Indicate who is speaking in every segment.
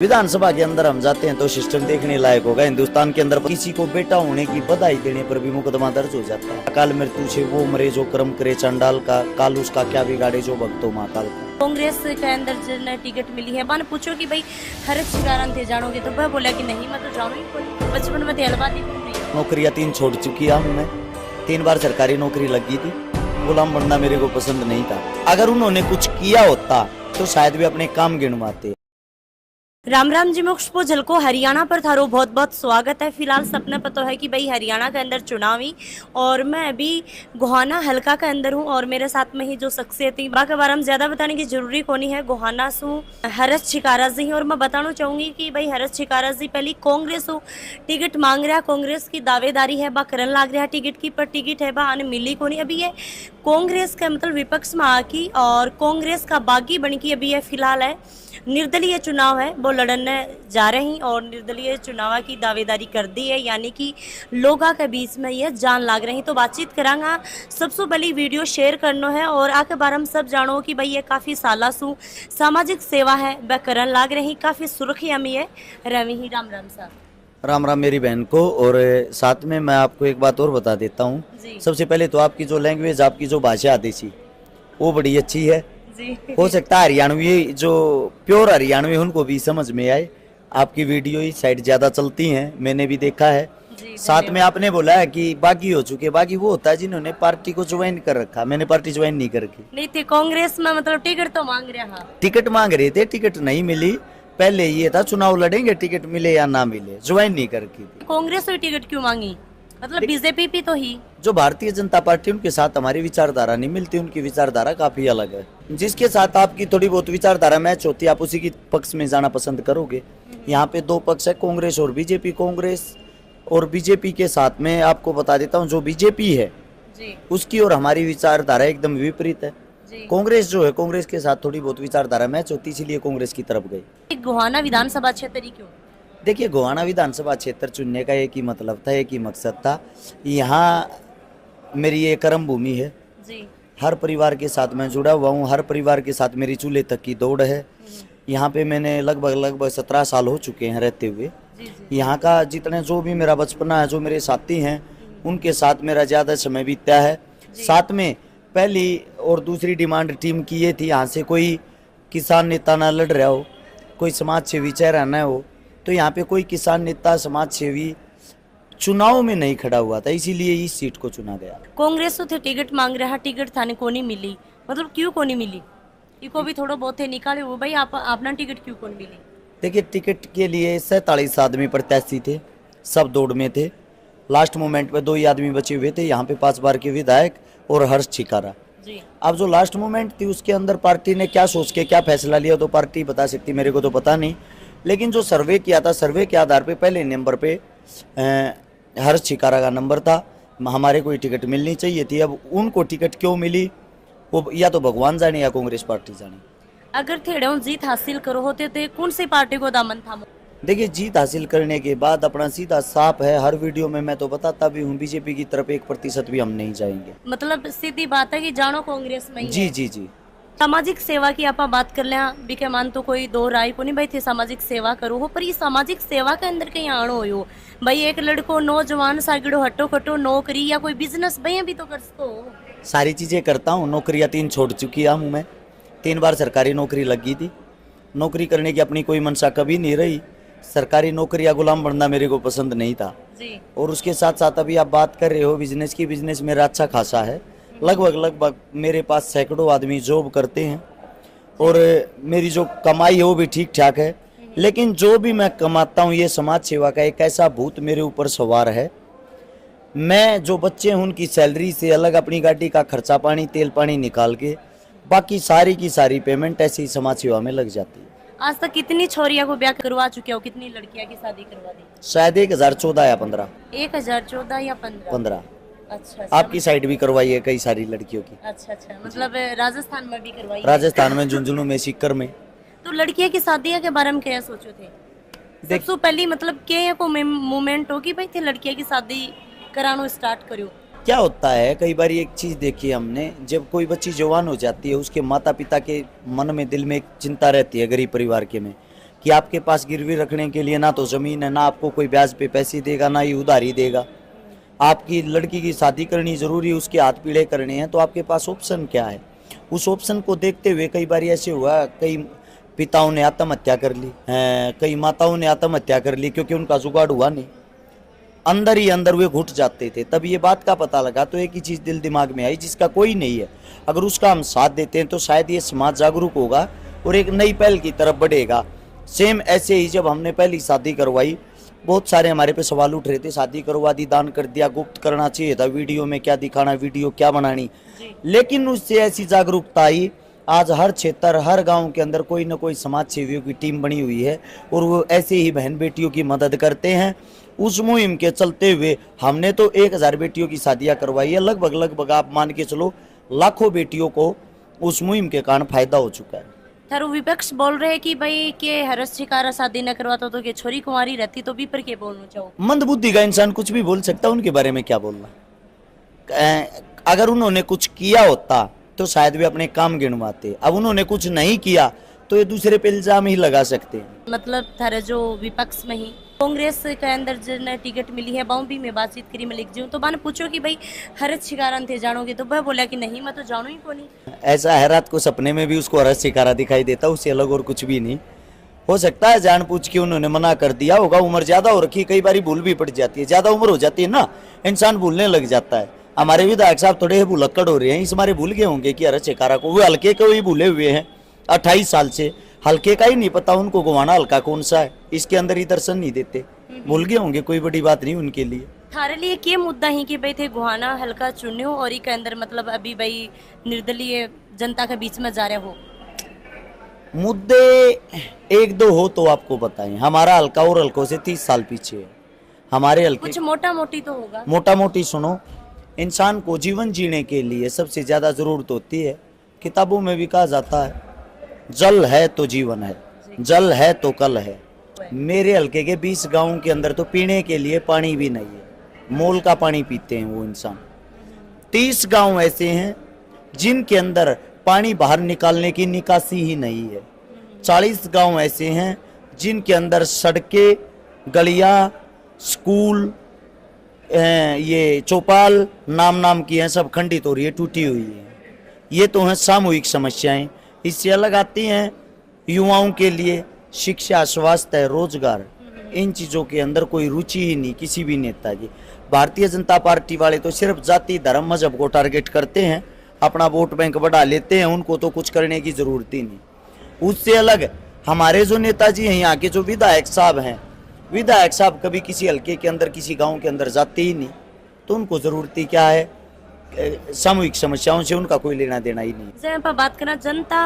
Speaker 1: विधानसभा के अंदर हम जाते हैं तो सिस्टम देखने लायक होगा। हिंदुस्तान के अंदर किसी को बेटा होने की बधाई देने पर भी मुकदमा दर्ज हो जाता है। अकाल मृत्यु से वो मरे जो कर्म करे चंडाल का, काल उसका क्या बिगाड़े जो भक्तो महाकाल का।
Speaker 2: कांग्रेस के अंदर जिन्हें टिकट मिली है, मैंने पूछो कि भाई हर शिकारण थे जानोगे, तो वह बोला कि नहीं मैं तो जानू ही कोई, बचपन में तेलवा दी थी।
Speaker 1: नौकरियां 3 छोड़ चुकी है हमने, 3 बार सरकारी नौकरी लगी थी। गुलाम बनना मेरे को पसंद नहीं था। अगर उन्होंने कुछ किया होता तो शायद भी अपने काम गिनवाते।
Speaker 2: राम राम जी, मोक्ष पो झलको हरियाणा पर थारो बहुत बहुत स्वागत है। फिलहाल सबने पता है कि भाई हरियाणा के अंदर चुनावी और मैं अभी गोहाना हलका के अंदर हूँ और मेरे साथ में ही जो शख्सियत थी बाकी बारे में ज़्यादा बताने की जरूरी कोनी है। गोहाना सु हरस छिकारा जी और मैं बताना चाहूँगी कि भाई हरस छिकारा जी पहली कांग्रेस टिकट मांग रहा, कांग्रेस की दावेदारी है बा करन लाग रहा टिकट की, पर टिकट है बा आने मिली कोनी। अभी ये कांग्रेस के मतलब विपक्ष में आकी और कांग्रेस का बागी बन की अभी ये फिलहाल है निर्दलीय चुनाव है वो लड़ने जा रहे हैं और निर्दलीय चुनाव की दावेदारी कर दी है, यानी कि लोगों के बीच में यह जान लाग रही। तो बातचीत करांगा, सबसे पहली वीडियो शेयर करना है और आके बारे हम सब जानो कि भाई ये काफ़ी साला सु सामाजिक सेवा है वह करन लाग रही, काफ़ी सुर्खी हमी है रवि ही। राम राम साहब।
Speaker 1: राम राम मेरी बहन को। और साथ में मैं आपको एक बात और बता देता हूँ। सबसे पहले तो आपकी जो लैंग्वेज, आपकी जो भाषा आती थी वो बड़ी अच्छी है। हो सकता है हरियाणवी जो प्योर हरियाणवी उनको भी समझ में आए। आपकी वीडियो ही साइड ज्यादा चलती हैं, मैंने भी देखा है। साथ में आपने बोला है कि बागी हो चुके, बागी वो होता है जिन्होंने पार्टी को ज्वाइन कर रखा। मैंने पार्टी ज्वाइन नहीं कर रखी।
Speaker 2: नहीं थे कांग्रेस में, मतलब टिकट तो मांग रहा,
Speaker 1: टिकट मांग रहे थे, टिकट नहीं मिली। पहले ये था चुनाव लड़ेंगे टिकट मिले या ना मिले, ज्वाइन नहीं कर रखी थी।
Speaker 2: कांग्रेस में टिकट क्यों मांगी? मतलब बीजेपी भी तो ही
Speaker 1: जो भारतीय जनता पार्टी, उनके साथ हमारी विचारधारा नहीं मिलती। उनकी विचारधारा काफी अलग है। जिसके साथ आपकी थोड़ी बहुत विचारधारा मैच होती है आप उसी की पक्ष में जाना पसंद करोगे। यहाँ पे 2 पक्ष है, कांग्रेस और बीजेपी। कांग्रेस और बीजेपी के साथ में आपको बता देता हूँ, जो बीजेपी है
Speaker 2: जी
Speaker 1: उसकी और हमारी विचारधारा एकदम विपरीत है। कांग्रेस जो है, कांग्रेस के साथ थोड़ी बहुत विचारधारा मैच होती, इसीलिए कांग्रेस की तरफ गई।
Speaker 2: गोहाना विधानसभा क्षेत्र ही क्यों?
Speaker 1: देखिए, गोहाना विधानसभा क्षेत्र चुनने का एक ही मतलब था, एक ही मकसद था। यहाँ मेरी ये कर्म भूमि है
Speaker 2: जी।
Speaker 1: हर परिवार के साथ मैं जुड़ा हुआ हूँ। हर परिवार के साथ मेरी चूल्हे तक की दौड़ है। यहाँ पे मैंने लगभग 17 साल हो चुके हैं रहते हुए। यहाँ का जितने जो भी मेरा बचपना है, जो मेरे साथी हैं, उनके साथ मेरा ज़्यादा समय बीता है। साथ में पहली और दूसरी डिमांड टीम की ये थी, यहाँ से कोई किसान नेता ना लड़ रहा हो, कोई समाज सेवी चेहरा न हो। तो यहाँ पे कोई किसान नेता, समाज सेवी चुनाव में नहीं खड़ा हुआ था, इसीलिए इस सीट को चुना गया।
Speaker 2: कांग्रेस तो थे टिकट मांग रहा, टिकट थाने को नहीं मिली, मतलब क्यों को नहीं मिली? इको भी थोड़ा बहुत है निकाले हो भाई, आप अपना टिकट क्यों को नहीं मिली?
Speaker 1: देखिए, टिकट के लिए 47 आदमी प्रत्याशी थे, सब दौड़ में थे। लास्ट मोमेंट पे 2 ही आदमी बचे हुए थे, यहाँ पे 5 बार के विधायक और हर्ष छिकारा जी। अब जो लास्ट मोमेंट थी उसके अंदर पार्टी ने क्या सोच के क्या फैसला लिया तो पार्टी बता सकती, मेरे को तो पता नहीं। लेकिन जो सर्वे किया था, सर्वे के आधार पे पहले नंबर पे हर्ष छिकारा का नंबर था। हमारे कोई टिकट मिलनी चाहिए थी। अब उनको टिकट क्यों मिली वो या तो भगवान जाने या कांग्रेस पार्टी जाने।
Speaker 2: अगर थेड़ों जीत हासिल करो होते तो कौन सी पार्टी को दामन था?
Speaker 1: देखिए, जीत हासिल करने के बाद अपना सीधा साफ है, हर वीडियो में मैं तो बताता भी हूँ, बीजेपी की तरफ 1% भी हम नहीं जाएंगे।
Speaker 2: मतलब सीधी बात है कि जानो कांग्रेस में ही
Speaker 1: जी
Speaker 2: है।
Speaker 1: जी जी।
Speaker 2: सामाजिक सेवा की आप बात कर लें, बिके मान तो कोई 2 राय को नहीं भाई थे सामाजिक सेवा करो हो, पर ये सामाजिक सेवा के अंदर कहीं आणो हो भाई। एक लड़को नौजवान सागिड़ो हटो खटो नौकरी या कोई बिजनेस भाई भी तो कर सको।
Speaker 1: सारी चीजें करता हूँ। नौकरियाँ 3 छोड़ चुकी हूँ मैं, 3 बार सरकारी नौकरी लगी थी। नौकरी करने की अपनी कोई मंशा कभी नहीं रही। सरकारी नौकरी या गुलाम बनना मेरे को पसंद नहीं था जी। और उसके साथ साथ अभी आप बात कर रहे हो बिजनेस की, बिजनेस मेरा अच्छा खासा है। लगभग मेरे पास सैकड़ों आदमी जॉब करते हैं और मेरी जो कमाई है वो भी ठीक ठाक है। लेकिन जो भी मैं कमाता हूँ ये समाज सेवा का एक ऐसा भूत मेरे ऊपर सवार है। मैं जो बच्चे हैं उनकी सैलरी से अलग अपनी गाड़ी का खर्चा पानी, तेल पानी निकाल के बाकी सारी की सारी पेमेंट ऐसी समाज सेवा में लग जाती है।
Speaker 2: आज तक कितनी छोरियां को ब्याह करवा चुके हो, कितनी लड़कियां की शादी करवा दी?
Speaker 1: शायद 1014 या 15।
Speaker 2: 1014 या 15। अच्छा।
Speaker 1: आपकी साइड भी करवाई है कई सारी लड़कियों की?
Speaker 2: अच्छा, मतलब राजस्थान में भी करवाई?
Speaker 1: राजस्थान में, झुंझुनू में, सीकर में।
Speaker 2: तो लड़कियां की शादी के बारे में क्या सोचो थे? सबसे पहली मतलब क्या को मूवमेंट हो कि भाई थे लड़कियां की शादी करानो स्टार्ट करो?
Speaker 1: क्या होता है, कई बार एक चीज देखी हमने, जब कोई बच्ची जवान हो जाती है उसके माता पिता के मन में, दिल में एक चिंता रहती है गरीब परिवार के में कि आपके पास गिरवी रखने के लिए ना तो ज़मीन है, ना आपको कोई ब्याज पे पैसे देगा, ना ही उधारी देगा। आपकी लड़की की शादी करनी ज़रूरी, उसके हाथ पीढ़े करने हैं, तो आपके पास ऑप्शन क्या है? उस ऑप्शन को देखते हुए कई बार ऐसे हुआ, कई पिताओं ने आत्महत्या कर ली, कई माताओं ने आत्महत्या कर ली क्योंकि उनका जुगाड़ हुआ नहीं, अंदर ही अंदर वे घुट जाते थे। तब ये बात का पता लगा तो एक ही चीज़ दिल दिमाग में आई, जिसका कोई नहीं है, अगर उसका हम साथ देते हैं तो शायद ये समाज जागरूक होगा और एक नई पहल की तरफ बढ़ेगा। सेम ऐसे ही जब हमने पहली शादी करवाई, बहुत सारे हमारे पे सवाल उठ रहे थे, शादी करवा दी, दान कर दिया, गुप्त करना चाहिए था, वीडियो में क्या दिखाना, वीडियो क्या बनानी, लेकिन उससे ऐसी जागरूकता आई। आज हर क्षेत्र, हर गांव के अंदर कोई ना कोई समाज सेवियों की टीम बनी हुई है और वो ऐसे ही बहन बेटियों की मदद करते हैं। उस मुहिम के चलते हुए हमने तो 1000 बेटियों की शादियां करवाई है, लगभग आप मान के चलो लाखों बेटियों को उस मुहिम के कारण फायदा हो चुका है।
Speaker 2: थारू विपक्ष बोल रहे हैं कि भाई के हरस छिकारा शादी न करवाता तो के छोरी कुंवारी रहती, तो भी पर के बोलना चाहो?
Speaker 1: मंदबुद्धि का इंसान कुछ भी बोल सकता है, उनके बारे में क्या बोलना। अगर उन्होंने कुछ किया होता तो शायद वे अपने काम गिनवाते, अब उन्होंने कुछ नहीं किया तो ये दूसरे पे इल्जाम ही लगा सकते हैं।
Speaker 2: मतलब थारे जो विपक्ष में ही कांग्रेस के अंदर जिन्हें टिकट मिली है, बाउंडी में बातचीत करी मलिक जी, तो मैंने पूछो कि भाई हरस शिकारा थे जानोगे, तो वह बोला कि नहीं मैं तो जानू ही को नहीं।
Speaker 1: ऐसा है, रात को सपने में भी उसको हरस शिकारा दिखाई देता, उससे अलग और कुछ भी नहीं हो सकता है। जान पूछ के उन्होंने मना कर दिया होगा, उम्र ज्यादा हो रखी, कई बार भूल भी पड़ जाती है, ज्यादा उम्र हो जाती है ना, इंसान भूलने लग जाता है। हमारे विधायक साहब थोड़े भुलक्कड़ हो रहे हैं, इस मारे भूल गए होंगे कि हरस शिकारा को, वो हल्के को ही भूले हुए हैं। 28 साल से हल्के का ही नहीं पता उनको, घुमाना हल्का कौन सा है, इसके अंदर ही दर्शन नहीं देते, भूल गए होंगे, कोई बड़ी बात नहीं उनके लिए।
Speaker 2: थारे लिए क्या मुद्दा है कि भाई थे गुहाना हल्का चुने हो और के अंदर मतलब अभी भाई निर्दलीय जनता के बीच में जा रहे हो?
Speaker 1: मुद्दे एक दो हो तो आपको बताएं। हमारा हल्का और हल्कों से 30 साल पीछे है। हमारे हल्के
Speaker 2: कुछ मोटा मोटी तो होगा।
Speaker 1: मोटा मोटी सुनो, इंसान को जीवन जीने के लिए सबसे ज्यादा जरूरत होती है, किताबों में भी कहा जाता है जल है तो जीवन है, जल है तो कल है। मेरे हल्के के 20 गांव के अंदर तो पीने के लिए पानी भी नहीं है, मोल का पानी पीते हैं वो इंसान। 30 गांव ऐसे हैं जिनके अंदर पानी बाहर निकालने की निकासी ही नहीं है। 40 गांव ऐसे हैं जिनके अंदर सड़कें, गलियां, स्कूल, ये चौपाल नाम की हैं, सब खंडित हो रही है, टूटी हुई है। ये तो हैं सामूहिक समस्याएं। इससे अलग आती हैं युवाओं के लिए शिक्षा, स्वास्थ्य, रोजगार, इन चीज़ों के अंदर कोई रुचि ही नहीं किसी भी नेता की। भारतीय जनता पार्टी वाले तो सिर्फ जाति, धर्म, मजहब को टारगेट करते हैं, अपना वोट बैंक बढ़ा लेते हैं, उनको तो कुछ करने की जरूरत ही नहीं। उससे अलग हमारे जो नेताजी हैं, यहाँ के जो विधायक साहब हैं, विधायक साहब कभी किसी हल्के के अंदर, किसी गांव के अंदर जाते ही नहीं, तो उनको जरूरत ही क्या है? सामूहिक समस्याओं से उनका कोई लेना देना ही नहीं।
Speaker 2: जैसे पर बात करना जनता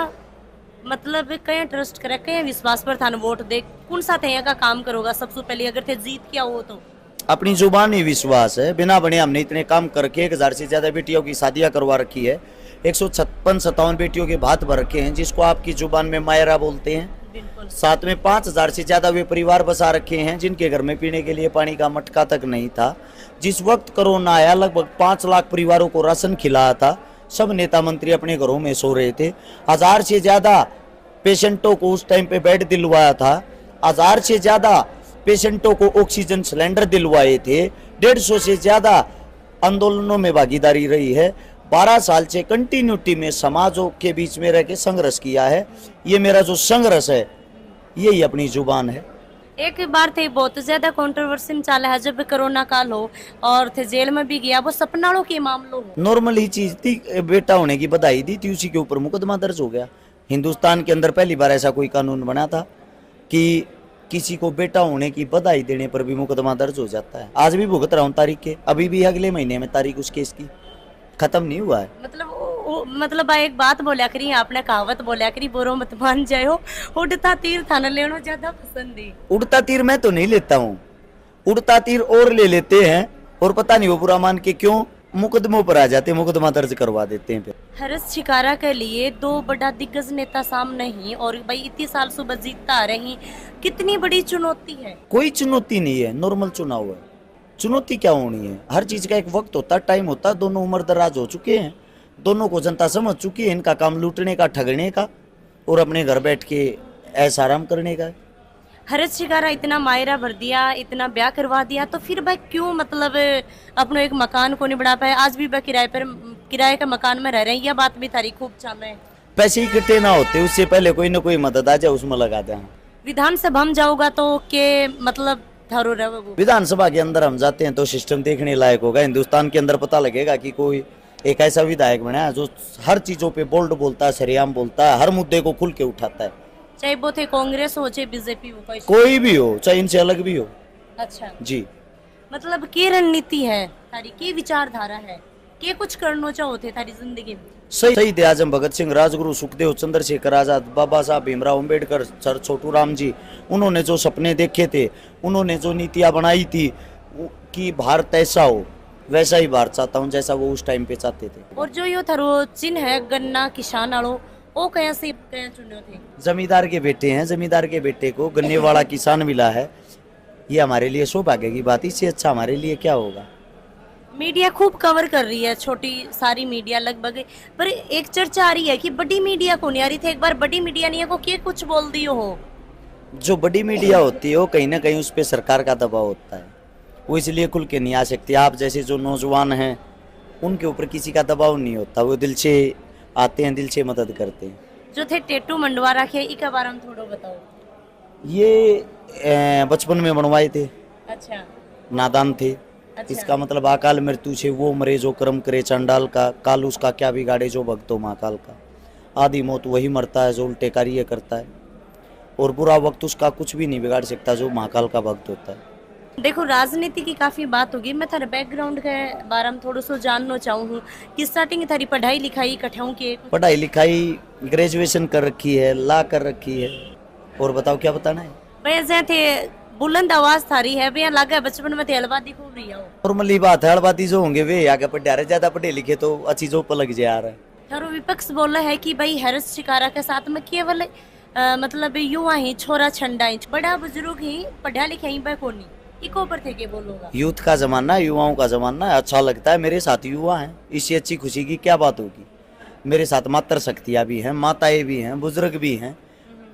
Speaker 2: मतलब कहीं ट्रस्ट करे, कहीं विश्वास पर थाने वोट दे, कौन सा थे का काम करोगा सबसे पहले अगर थे जीत किया हो तो?
Speaker 1: अपनी जुबान ही विश्वास है, बिना बने हमने इतने काम करके 1000 से ज्यादा बेटियों की शादियां करवा रखी है, 156-57 बेटियों के भात भर रखे हैं, जिसको आपकी जुबान में मायरा बोलते हैं। साथ में 5000 से ज्यादा वे परिवार बसा रखे हैं जिनके घर में पीने के लिए पानी का मटका तक नहीं था। जिस वक्त कोरोना आया, लगभग 5 लाख परिवारों को राशन खिलाया था। सब नेता मंत्री अपने घरों में सो रहे थे। 1000 से ज्यादा पेशेंटों को उस टाइम पे बेड दिलवाया था। 1000 से ज्यादा पेशेंटों को ऑक्सीजन सिलेंडर दिलवाए थे। 150 से ज्यादा आंदोलनों में भागीदारी रही है। 12 साल से कंटिन्यूटी में समाजों के बीच में रह के संघर्ष किया है। ये मेरा जो संघर्ष है, यही अपनी जुबान है।
Speaker 2: एक बार थे बहुत ज्यादा कंट्रोवर्सी में चाला है जब कोरोना काल हो और थे जेल में भी गया, वो सपनाड़ों के मामलों हो।
Speaker 1: नॉर्मल ही चीज थी, बेटा होने की बधाई दी थी, उसी के ऊपर मुकदमा दर्ज हो गया। हिंदुस्तान के अंदर पहली बार ऐसा कोई कानून बना था कि किसी को बेटा होने की बधाई देने पर भी मुकदमा दर्ज हो जाता है। आज भी भुगत रहा हूँ तारीख के, अभी भी अगले महीने में तारीख उस केस की खत्म नहीं हुआ है।
Speaker 2: मतलब एक बात बोलिया करी, आपने कहावत बोलिया करी, बोरो मत मान जाए हो, उड़ता तीर थाना लेना ज्यादा पसंद है।
Speaker 1: उड़ता तीर मैं तो नहीं लेता हूँ, उड़ता तीर और ले लेते हैं और पता नहीं वो बुरा मान के क्यों मुकदमों पर आ जाते, मुकदमा दर्ज करवा देते हैं।
Speaker 2: हरस शिकारा के लिए 2 बड़ा दिग्गज नेता सामने ही और भाई इतनी साल सुबह जीतता आ रही, कितनी बड़ी चुनौती है?
Speaker 1: कोई चुनौती नहीं है, नॉर्मल चुनाव है। चुनौती क्या होनी है? हर चीज का एक वक्त होता है, टाइम होता है। दोनों उम्र दराज हो चुके हैं, दोनों को जनता समझ चुकी है। इनका काम लूटने का, ठगने का और अपने घर बैठ के ऐसा आराम करने का है।
Speaker 2: हरस शिकारा इतना मायरा भर दिया, इतना ब्याह करवा दिया, तो फिर वह क्यों मतलब अपना एक मकान को नहीं बना पाए? आज भी वह किराए के मकान में रह रहे हैं, यह बात भी थारी खूब चाल है।
Speaker 1: पैसे इकट्ठे ना होते उससे पहले कोई ना कोई मदद आ जाए उसमें लगा दें।
Speaker 2: विधानसभा में जाओगा तो के मतलब थारो रहे वो।
Speaker 1: विधानसभा के अंदर हम जाते हैं तो सिस्टम देखने लायक होगा। हिंदुस्तान के अंदर पता लगेगा कि कोई एक ऐसा विधायक बना है जो हर चीजों पे बोल्ड बोलता है, सरेआम बोलता है, हर मुद्दे को खुल के उठाता है।
Speaker 2: चाहे वो थे कांग्रेस हो चाहे बीजेपी हो,
Speaker 1: कोई भी हो, चाहे इनसे अलग भी हो।
Speaker 2: अच्छा
Speaker 1: जी,
Speaker 2: मतलब की रणनीति है थारी, की विचारधारा है, के कुछ करना चाहो थे थारी जिंदगी में?
Speaker 1: शहीद आजम भगत सिंह, राजगुरु सुखदेव, चंद्रशेखर आजाद, बाबा साहब भीमराव अम्बेडकर, सर छोटू राम जी, उन्होंने जो सपने देखे थे, उन्होंने जो नीतियां बनाई थी कि भारत ऐसा हो, वैसा ही भारत चाहता हूँ जैसा वो उस टाइम पे चाहते थे।
Speaker 2: और जो यो थारो चिन्ह है गन्ना किसान वालो, वो कया से कया चुने थे?
Speaker 1: जमींदार के बेटे हैं, जमींदार के बेटे को गन्ने वाला किसान मिला है, ये हमारे लिए सौभाग्य की बात। इससे अच्छा हमारे लिए क्या होगा।
Speaker 2: मीडिया खूब कवर कर रही है, छोटी सारी मीडिया लगभग, पर एक चर्चा आ रही है कि बड़ी मीडिया को नहीं आ रही थी। एक बार बड़ी मीडिया नहीं है को क्या कुछ बोल दियो हो?
Speaker 1: जो बड़ी मीडिया होती है वो कहीं ना कहीं उस पर सरकार का दबाव होता है, वो इसलिए खुल के नहीं आ सकती। आप जैसे जो नौजवान हैं उनके ऊपर किसी का दबाव नहीं होता, वो दिल से आते हैं, दिल से मदद करते हैं।
Speaker 2: जो थे टेटू मंडवा रखे, इका बारे में थोड़ा बताओ।
Speaker 1: ये बचपन में बनवाए थे,
Speaker 2: अच्छा,
Speaker 1: नादान थे।
Speaker 2: अच्छा।
Speaker 1: इसका मतलब अकाल मृत्यु से वो मरे जो कर्म करे चंडाल का, काल उसका क्या बिगाड़े जो भक्तो महाकाल का। आदि मौत वही मरता है जो उल्टे कार्य करता है, और बुरा वक्त उसका कुछ भी नहीं बिगाड़ सकता जो महाकाल का भक्त होता है।
Speaker 2: देखो राजनीति की काफी बात होगी, मैं थारे बैकग्राउंड के बारे में थोड़ा सा जानना चाहूँ कि स्टार्टिंग थारी पढ़ाई लिखाई कठाऊं के?
Speaker 1: पढ़ाई लिखाई ग्रेजुएशन कर रखी है, ला कर रखी है। और बताओ क्या बताना है?
Speaker 2: भैया थे बुलंद आवाज थारी है, भैया लगा बचपन में थे हलवादी खूब रही हो।
Speaker 1: नॉर्मली बात है, हड़बाती जो होंगे वे आगे पढ़े रहे, ज्यादा पढ़े लिखे तो अच्छी जॉब पर लग जा रहा है।
Speaker 2: थारो विपक्ष बोल रहा है कि भाई हरस शिकारा के साथ में केवल मतलब युवा ही छोरा छंडा ही बड़ा बुजुर्ग ही पढ़ा लिखा ही कोनी इको पर थे के बोलोगा।
Speaker 1: यूथ का जमाना है, युवाओं का जमाना है, अच्छा लगता है। मेरे साथ युवा हैं, इससे अच्छी खुशी की क्या बात होगी। मेरे साथ मातृ शक्तियाँ भी हैं, माताएं भी हैं, बुजुर्ग भी हैं।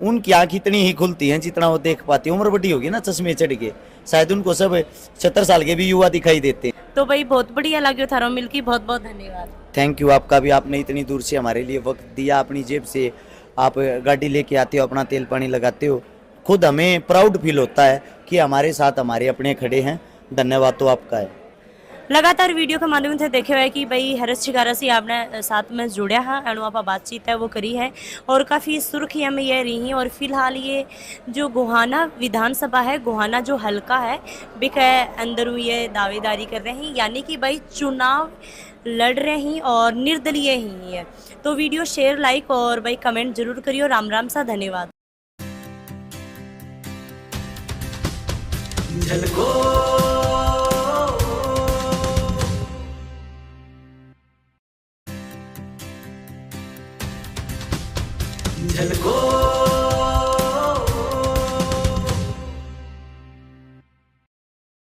Speaker 1: उनकी आँख इतनी ही खुलती हैं जितना वो देख पाती। उम्र बड़ी होगी ना, चश्मे चढ़ के शायद उनको सब 70 साल के भी युवा दिखाई देते हैं।
Speaker 2: तो भाई बहुत बढ़िया लगे थारो मिलके, बहुत बहुत धन्यवाद।
Speaker 1: थैंक यू आपका भी, आपने इतनी दूर से हमारे लिए वक्त दिया, अपनी जेब से आप गाड़ी लेके आते हो, अपना तेल पानी लगाते हो। खुद हमें प्राउड फील होता है कि हमारे साथ हमारे अपने खड़े हैं। धन्यवाद तो आपका है।
Speaker 2: लगातार वीडियो के माध्यम से देखे हुए कि भाई हरस शिकारा से आपने साथ में जुड़ा है, अणुआपा बातचीत है वो करी है और काफ़ी सुर्खियाँ में ये रही हैं। और फिलहाल ये जो गोहाना विधानसभा है, गोहाना जो हल्का है, बिके अंदर ये दावेदारी कर रहे हैं, यानी कि भाई चुनाव लड़ रहे हैं और निर्दलीय ही है। तो वीडियो शेयर, लाइक और भाई कमेंट जरूर करिए। राम राम सा, धन्यवाद।
Speaker 1: झलको